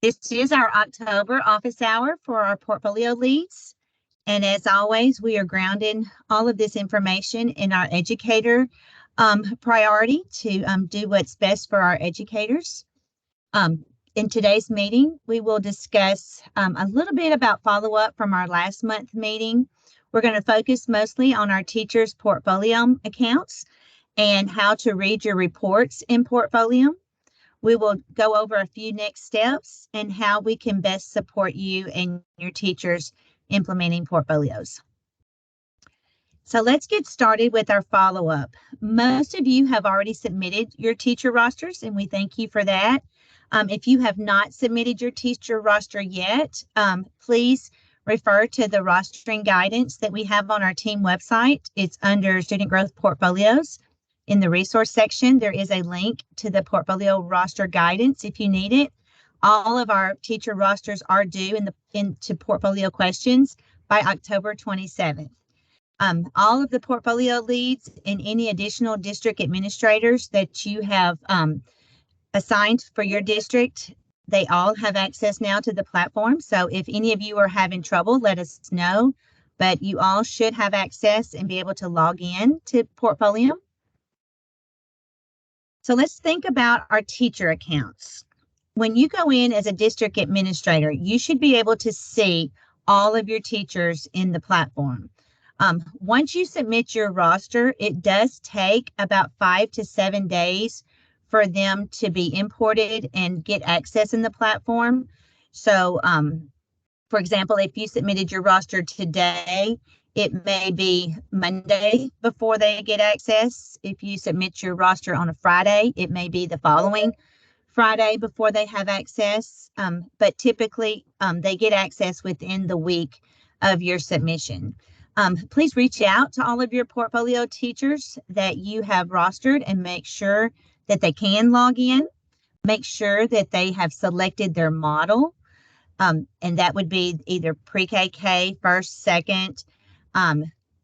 This is our October office hour for our portfolio leads. And as always, we are grounding all of this information in our educator priority to do what's best for our educators. In today's meeting, we will discuss a little bit about follow-up from our last month meeting. We're going to focus mostly on our teachers' Portfolium accounts and how to read your reports in Portfolium. We will go over a few next steps and how we can best support you and your teachers implementing portfolios. So let's get started with our follow-up. Most of you have already submitted your teacher rosters, and we thank you for that. If you have not submitted your teacher roster yet, please refer to the rostering guidance that we have on our team website. It's under Student Growth Portfolios. In the resource section, there is a link to the portfolio roster guidance if you need it. All of our teacher rosters are due into portfolio questions by October 27th. All of the portfolio leads and any additional district administrators that you have assigned for your district, they all have access now to the platform. So if any of you are having trouble, let us know. But you all should have access and be able to log in to Portfolium. So let's think about our teacher accounts. When you go in as a district administrator, you should be able to see all of your teachers in the platform. Once you submit your roster, it does take about 5 to 7 days for them to be imported and get access in the platform. So, for example, if you submitted your roster today, it may be Monday before they get access. If you submit your roster on a Friday, it may be the following Friday before they have access. But typically, they get access within the week of your submission. Please reach out to all of your portfolio teachers that you have rostered and make sure that they can log in. Make sure that they have selected their model. And that would be either pre-KK, first, second.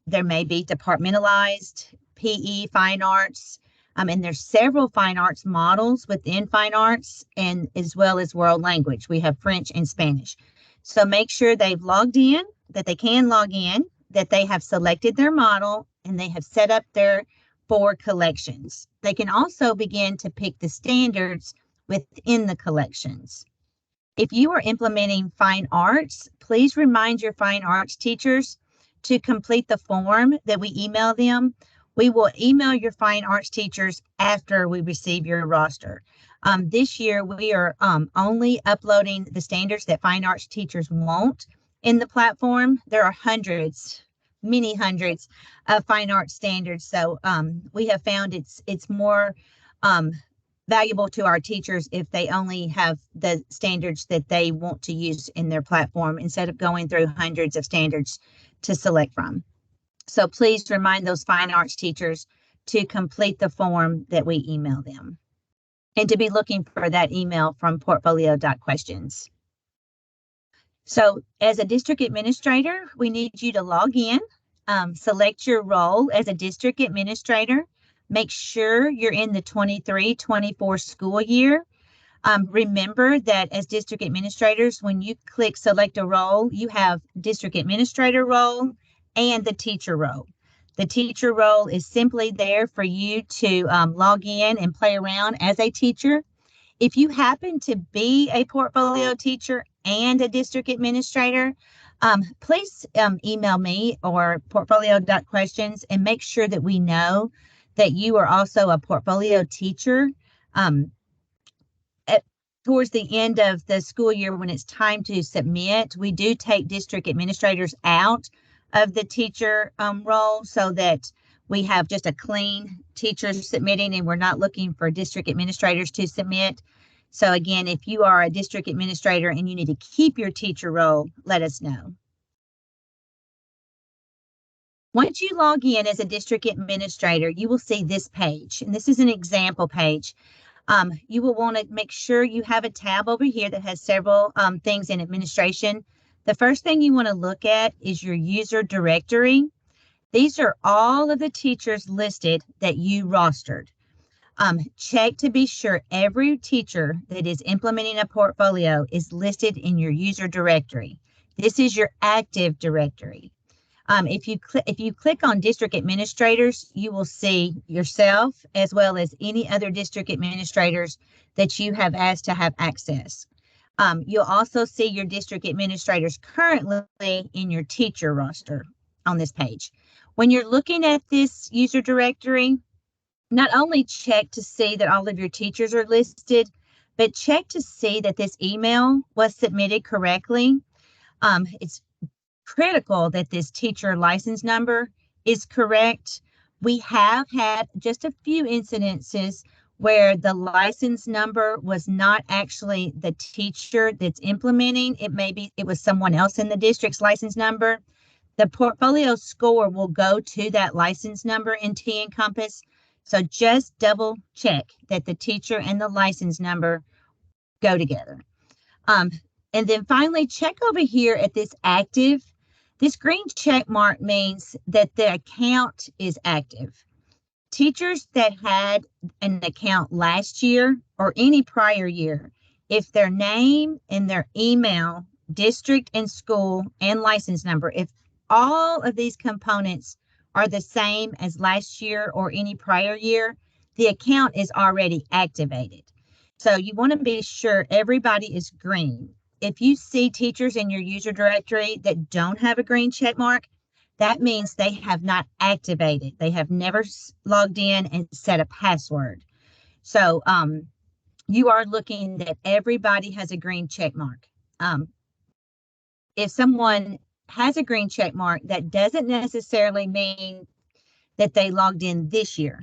There may be departmentalized PE, fine arts, and there's several fine arts models within fine arts, and as well as world language. We have French and Spanish. So make sure they've logged in, that they can log in, that they have selected their model, and they have set up their 4 collections. They can also begin to pick the standards within the collections. If you are implementing fine arts, please remind your fine arts teachers to complete the form that we email them. We will email your fine arts teachers after we receive your roster. This year, we are only uploading the standards that fine arts teachers want in the platform. There are hundreds, many hundreds of fine arts standards. So we have found it's more valuable to our teachers if they only have the standards that they want to use in their platform instead of going through hundreds of standards to select from. So please remind those fine arts teachers to complete the form that we email them and to be looking for that email from portfolio.questions. So as a district administrator, we need you to log in, select your role as a district administrator. Make sure you're in the 23-24 school year. Remember that as district administrators, when you click select a role, you have district administrator role and the teacher role. The teacher role is simply there for you to log in and play around as a teacher. If you happen to be a portfolio teacher and a district administrator, please email me or portfolio.questions and make sure that we know that you are also a portfolio teacher. Towards the end of the school year, when it's time to submit, we do take district administrators out of the teacher role so that we have just a clean teacher submitting and we're not looking for district administrators to submit. So again, if you are a district administrator and you need to keep your teacher role, let us know. Once you log in as a district administrator, you will see this page, and this is an example page. You will want to make sure you have a tab over here that has several things in administration. The first thing you want to look at is your user directory. These are all of the teachers listed that you rostered. Check to be sure every teacher that is implementing a portfolio is listed in your user directory. This is your active directory. If you click on district administrators, you will see yourself as well as any other district administrators that you have asked to have access. You'll also see your district administrators currently in your teacher roster on this page. When you're looking at this user directory, not only check to see that all of your teachers are listed, but check to see that this email was submitted correctly. It's critical that this teacher license number is correct. We have had just a few incidences where the license number was not actually the teacher that's implementing. It was someone else in the district's license number. The portfolio score will go to that license number in T-Encompass. So just double check that the teacher and the license number go together. And then finally, check over here at this active. This green check mark means that the account is active. Teachers that had an account last year or any prior year, if their name and their email, district and school and license number, if all of these components are the same as last year or any prior year, the account is already activated. So you want to be sure everybody is green. If you see teachers in your user directory that don't have a green check mark, that means they have not activated. They have never logged in and set a password. So you are looking that everybody has a green check mark. If someone has a green check mark, that doesn't necessarily mean that they logged in this year,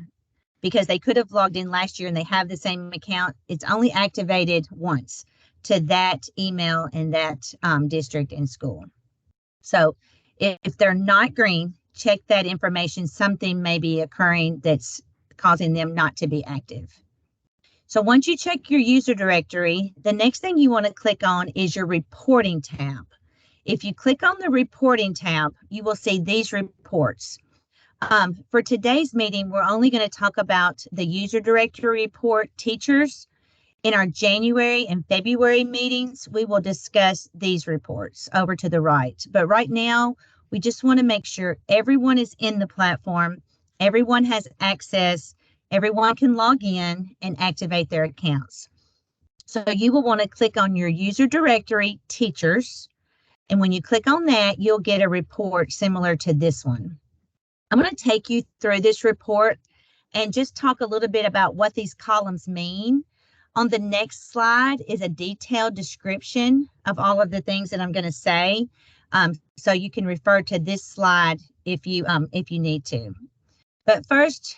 because they could have logged in last year and they have the same account. It's only activated once to that email and that district and school. So if they're not green, check that information. Something may be occurring that's causing them not to be active. So once you check your user directory, the next thing you want to click on is your reporting tab. If you click on the reporting tab, you will see these reports. For today's meeting, we're only going to talk about the user directory report teachers. In our January and February meetings, we will discuss these reports over to the right. But right now, we just want to make sure everyone is in the platform, everyone has access, everyone can log in and activate their accounts. So you will want to click on your user directory teachers. And when you click on that, you'll get a report similar to this one. I'm going to take you through this report and just talk a little bit about what these columns mean. On the next slide is a detailed description of all of the things that I'm going to say. So you can refer to this slide if you need to. But first,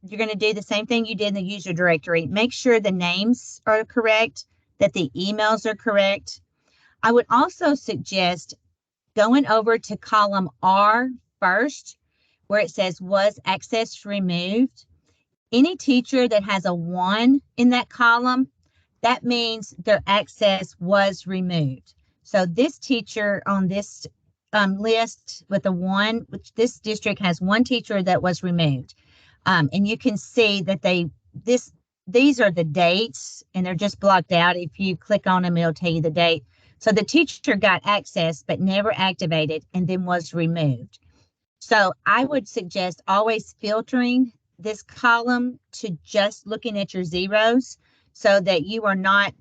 you're going to do the same thing you did in the user directory. Make sure the names are correct, that the emails are correct. I would also suggest going over to column R first, where it says was access removed. Any teacher that has a 1 in that column, that means their access was removed. So this teacher on this list with a 1, which this district has 1 teacher that was removed. And you can see that these are the dates and they're just blocked out. If you click on them, it'll tell you the date. So the teacher got access but never activated and then was removed. So I would suggest always filtering this column to just looking at your zeros so that you are not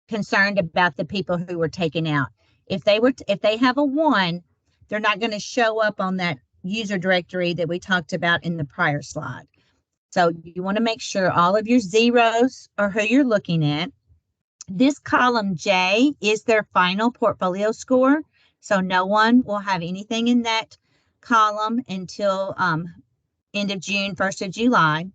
concerned about the people who were taken out. If they have a 1, they're not going to show up on that user directory that we talked about in the prior slide. So you want to make sure all of your zeros are who you're looking at. This column J is their final portfolio score. So no one will have anything in that column until end of June, 1st of July.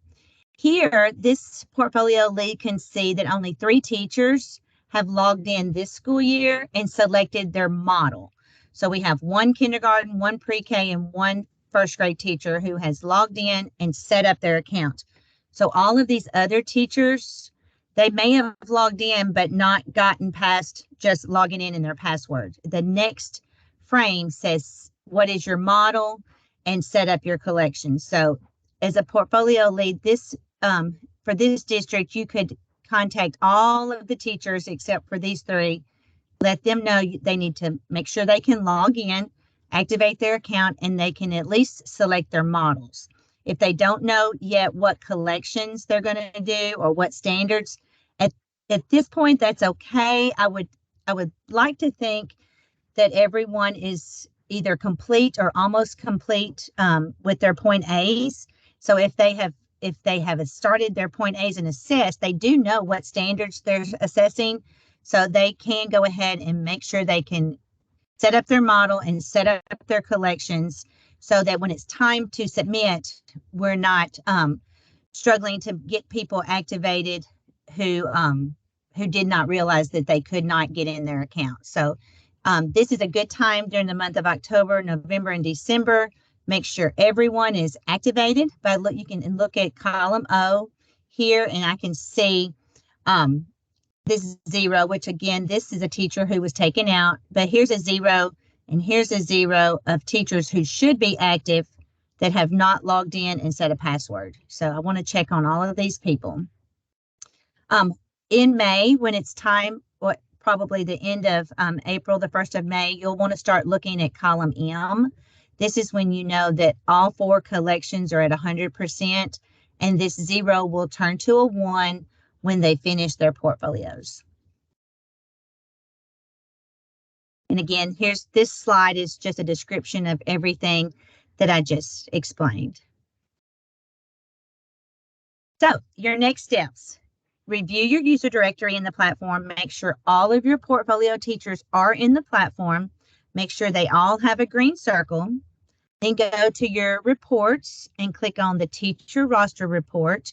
Here, this portfolio lead can see that only 3 teachers have logged in this school year and selected their model. So we have 1 kindergarten, 1 pre-K, and 1 first grade teacher who has logged in and set up their account. So all of these other teachers, they may have logged in but not gotten past just logging in and their password. The next frame says, what is your model? And set up your collection. So as a portfolio lead, this for this district, you could contact all of the teachers except for these three. Let them know they need to make sure they can log in, activate their account, and they can at least select their models. If they don't know yet what collections they're going to do or what standards, at, at this point, that's okay. I would like to think that everyone is either complete or almost complete with their point A's. So if they have started their point A's and assessed, they do know what standards they're assessing. So they can go ahead and make sure they can set up their model and set up their collections so that when it's time to submit, we're not struggling to get people activated who did not realize that they could not get in their account. So this is a good time during the month of October, November, and December. Make sure everyone is activated. You can look at column O here, and I can see this 0, which again, this is a teacher who was taken out, but here's a 0, and here's a 0 of teachers who should be active that have not logged in and set a password. So I want to check on all of these people. In May, when it's time, probably the end of April, the 1st of May, you'll want to start looking at column M. This is when you know that all 4 collections are at 100%, and this 0 will turn to a 1 when they finish their portfolios. And again, this slide is just a description of everything that I just explained. So your next steps. Review your user directory in the platform. Make sure all of your portfolio teachers are in the platform. Make sure they all have a green circle. Then go to your reports and click on the teacher roster report.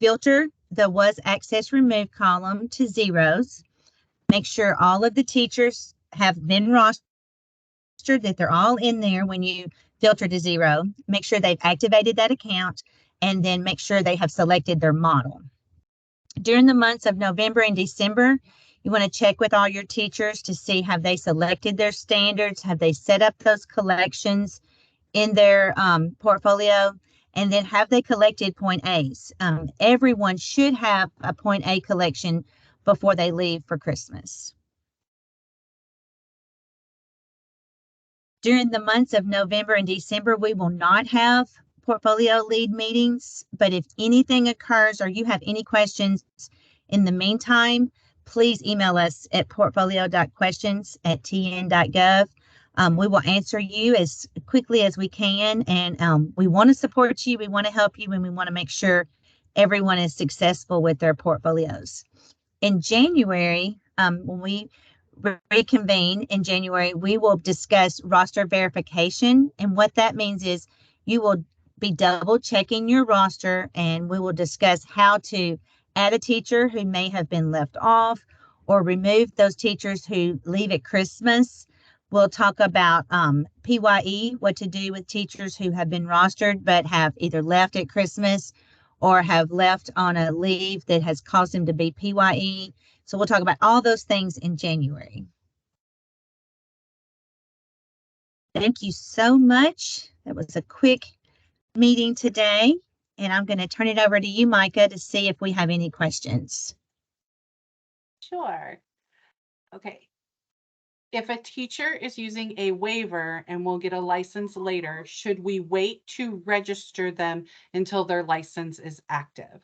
Filter the was access removed column to 0s. Make sure all of the teachers have been rostered, that they're all in there when you filter to 0. Make sure they've activated that account, and then make sure they have selected their model. During the months of November and December, you want to check with all your teachers to see, have they selected their standards? Have they set up those collections in their portfolio? And then have they collected point A's? Everyone should have a point A collection before they leave for Christmas. During the months of November and December, we will not have portfolio lead meetings, but if anything occurs or you have any questions in the meantime, please email us at portfolio.questions@tn.gov. We will answer you as quickly as we can, and we want to support you, we want to help you, and we want to make sure everyone is successful with their portfolios. In January, when we reconvene in January, we will discuss roster verification, and what that means is you will be double checking your roster, and we will discuss how to add a teacher who may have been left off or remove those teachers who leave at Christmas. We'll talk about PYE, what to do with teachers who have been rostered but have either left at Christmas or have left on a leave that has caused them to be PYE. So we'll talk about all those things in January. Thank you so much. That was a quick meeting today, and I'm going to turn it over to you, Micah, to see if we have any questions. Sure. Okay. If a teacher is using a waiver and will get a license later, should we wait to register them until their license is active?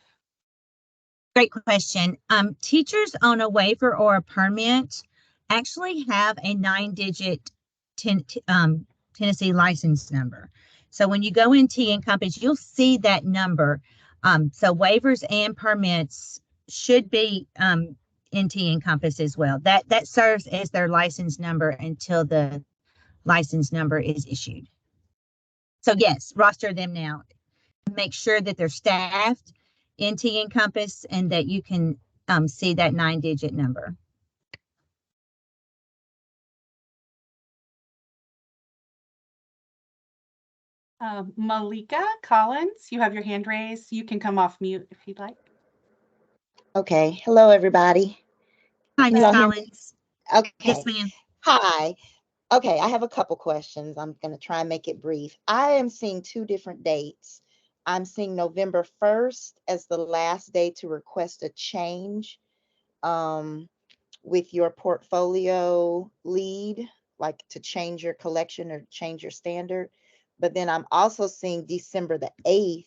Great question. Teachers on a waiver or a permit actually have a 9-digit Tennessee license number. So when you go in TN Compass, you'll see that number. So waivers and permits should be in TN Compass as well. That serves as their license number until the license number is issued. So yes, roster them now. Make sure that they're staffed in TN Compass and that you can see that 9-digit number. Malika Collins, you have your hand raised. You can come off mute if you'd like. Okay. Hello, everybody. Hi, Ms. Collins. Okay. Yes, ma'am. Hi. Okay, I have a couple questions. I'm going to try and make it brief. I am seeing 2 different dates I'm seeing November 1st as the last day to request a change with your portfolio lead, like to change your collection or change your standard. But then I'm also seeing December the 8th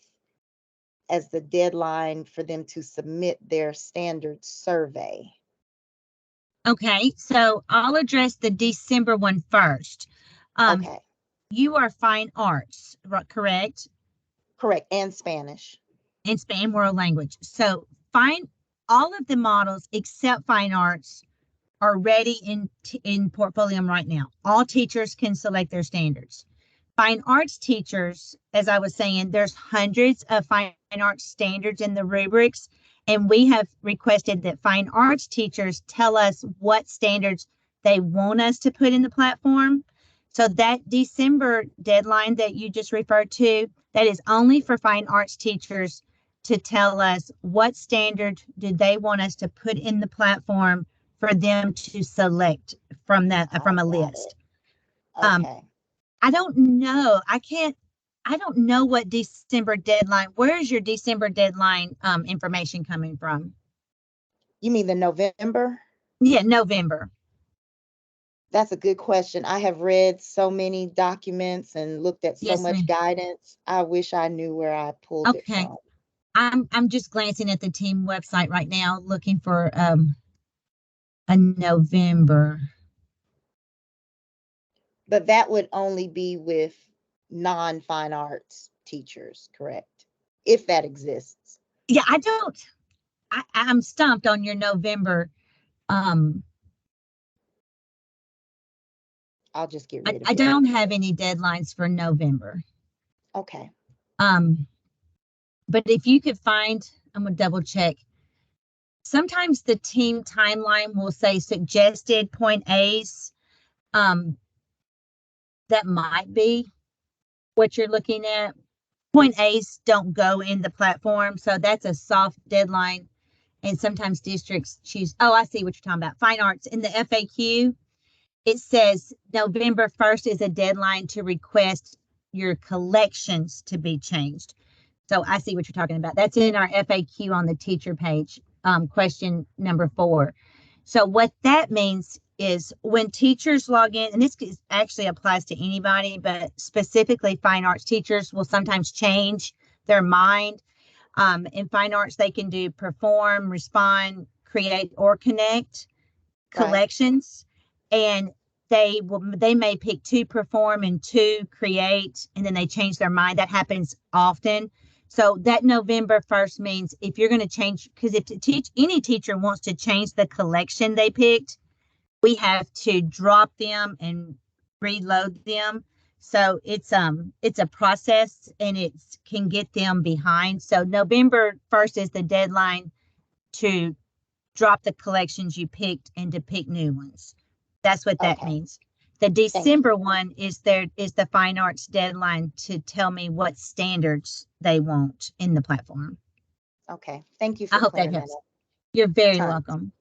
as the deadline for them to submit their standard survey. Okay, so I'll address the December one first. Okay, You are fine arts, correct? correct. And Spanish. In Spanish world language. So fine, all of the models except fine arts are ready in Portfolium right now. All teachers can select their standards. Fine arts teachers, as I was saying, there's hundreds of fine arts standards in the rubrics, and we have requested that fine arts teachers tell us what standards they want us to put in the platform. So that December deadline that you just referred to, that is only for fine arts teachers to tell us what standard do they want us to put in the platform for them to select from from a Got list. it. Um, Okay. I don't know. I don't know what December deadline. Where is your December deadline information coming from? You mean the November? Yeah, November. That's a good question. I have read so many documents and looked at so Yes, much ma'am. guidance. I wish I knew where I pulled it Okay. from. I'm just glancing at the team website right now looking for a November. But that would only be with non-fine arts teachers, correct? If that exists. Yeah, I don't I'm stumped on your November. Um I'll just get rid of I it. don't have any deadlines for November. Okay. Um but if you could find, I'm gonna double check. Sometimes the team timeline will say suggested point A's. Um, that might be what you're looking at. Point A's don't go in the platform, so that's a soft deadline. And sometimes districts choose. Oh, I see what you're talking about. Fine arts in the FAQ, it says November 1st is a deadline to request your collections to be changed. So I see what you're talking about. That's in our FAQ on the teacher page, question number 4. So what that means is when teachers log in, and this actually applies to anybody, but specifically fine arts teachers will sometimes change their mind. In fine arts, they can do perform, respond, create, or connect Right. collections, and they may pick to perform and to create, and then they change their mind. That happens often. So that November 1st means if you're going to change, because if any teacher wants to change the collection they picked, we have to drop them and reload them. So it's a process, and it can get them behind. So November 1st is the deadline to drop the collections you picked and to pick new ones. That's what that Okay. means. The Thank you. December one is the fine arts deadline to tell me what standards they want in the platform. Okay. Thank you I for hope that clearing that helps. up. You're very Tons. welcome.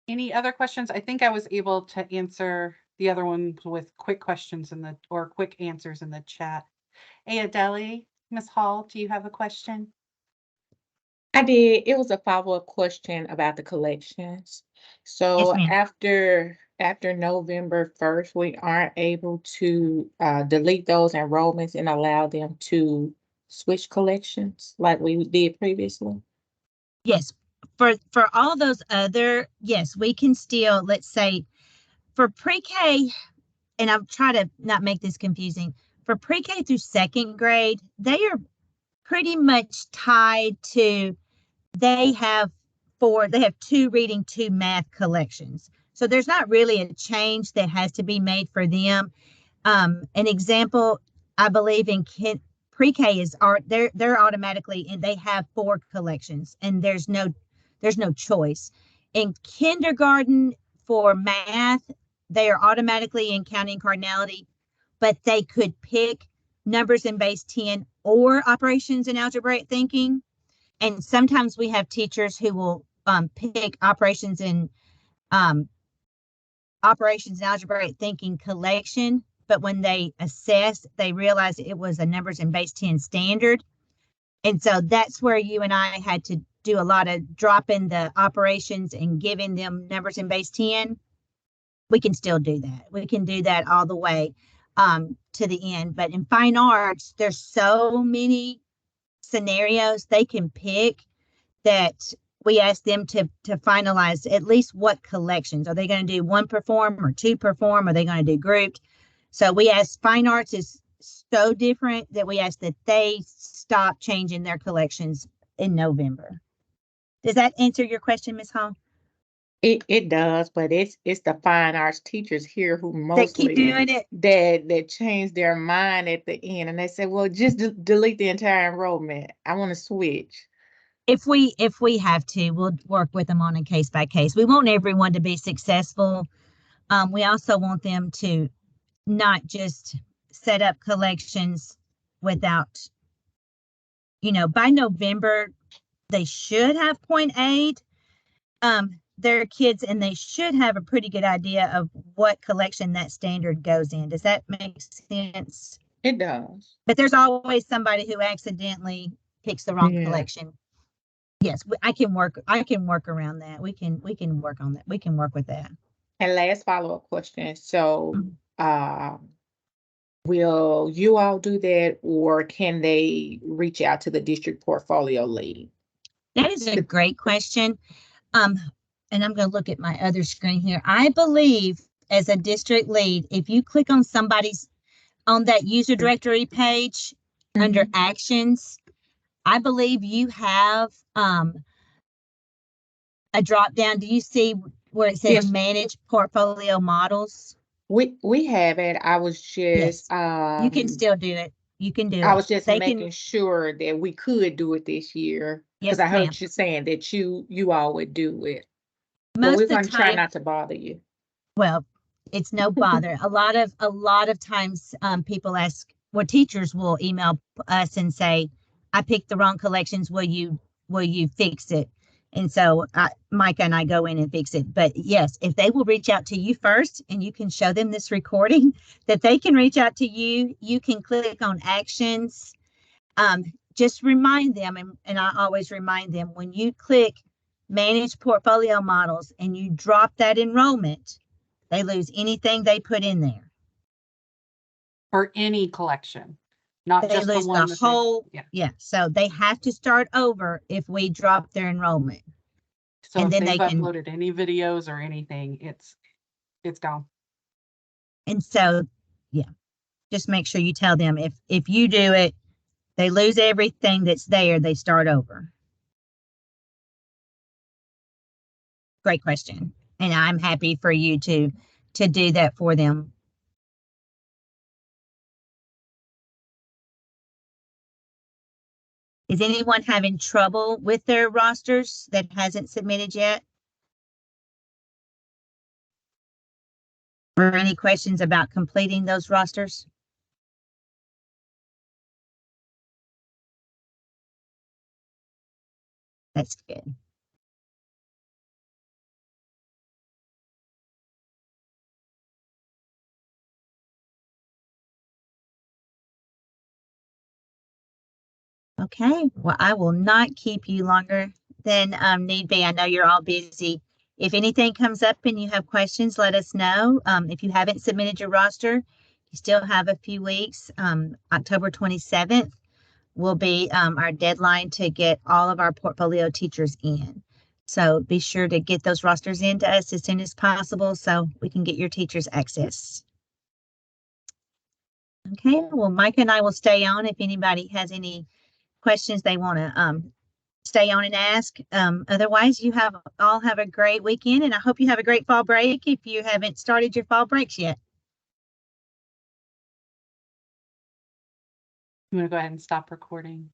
Any other questions? I think I was able to answer the other ones with quick questions or quick answers in the chat. Hey, Adele, Miss Hall, do you have a question? I did. It was a follow-up question about the collections. Yes, So ma'am. after November 1st, we aren't able to delete those enrollments and allow them to switch collections like we did previously. Yes. For all those other, yes, we can still, let's say for pre-K, and I'll try to not make this confusing. For pre-K through second grade, they are pretty much tied to they have they have 2 reading, 2 math collections. So there's not really a change that has to be made for them. An example, I believe in pre-K is they're automatically, and they have 4 collections, and there's no choice. In kindergarten for math, they are automatically in counting cardinality, but they could pick numbers in base 10 or operations in algebraic thinking. And sometimes we have teachers who will pick um, operations and algebraic thinking collection, but when they assessed, they realized it was a numbers in base 10 standard. And so that's where you and I had to do a lot of dropping the operations and giving them numbers in base 10. We can still do that. We can do that all the way to the end. But in fine arts, there's so many scenarios they can pick that we ask them to finalize at least what collections. Are they going to do one perform or two perform? Are they going to do grouped? So we ask, fine arts is so different that we ask that they stop changing their collections in November. Does that answer your question, Ms. Hall? It does, but it's the fine arts teachers here who That keep mostly doing it. that change their mind at the end, and they say, "Well, just delete the entire enrollment. I want to switch." If we have to, we'll work with them on a case by case. We want everyone to be successful. We also want them to not just set up collections without, by November, they should have 0.8 their kids, and they should have a pretty good idea of what collection that standard goes in. Does that make sense? It does. But there's always somebody who accidentally picks the wrong Yeah. collection. Yes, I can work around that. We can work on that. We can work with that. And last follow-up question. So, will you all do that, or can they reach out to the district portfolio lead? That is a great question. And I'm going to look at my other screen here. I believe as a district lead, if you click on on that user directory page under actions, I believe you have a drop down. Do you see where it says Yes. manage portfolio models? We have it. I was just You can still do it. You can do it. I was just They making sure that we could do it this year, because Yes, I heard ma'am. you saying that you all would do it. But Most we're of the going to try time, not to bother you. well, it's no bother. A lot of times, people ask, well, teachers will email us and say, I picked the wrong collections. Will you fix it? And so Micah and I go in and fix it. But yes, if they will reach out to you first and you can show them this recording, that they can reach out to you, you can click on actions. Just remind them, and I always remind them, when you click manage portfolio models and you drop that enrollment, they lose anything they put in there. Or any collection, not They just the lose one the that they, whole, yeah. So they have to start over if we drop their enrollment. So And if then they've they can, uploaded any videos or anything, it's gone. and so, yeah, just make sure you tell them if you do it, they lose everything that's there, they start over. Great question. And I'm happy for you to do that for them. Is anyone having trouble with their rosters that hasn't submitted yet? Or any questions about completing those rosters? That's good. Okay, well, I will not keep you longer than need be. I know you're all busy. If anything comes up and you have questions, let us know. If you haven't submitted your roster, you still have a few weeks. October 27th will be our deadline to get all of our portfolio teachers in. So be sure to get those rosters into us as soon as possible so we can get your teachers access. Okay, well, Mike and I will stay on if anybody has any questions they want to stay on and ask. Otherwise, you all have a great weekend, and I hope you have a great fall break if you haven't started your fall breaks yet. I'm going to go ahead and stop recording.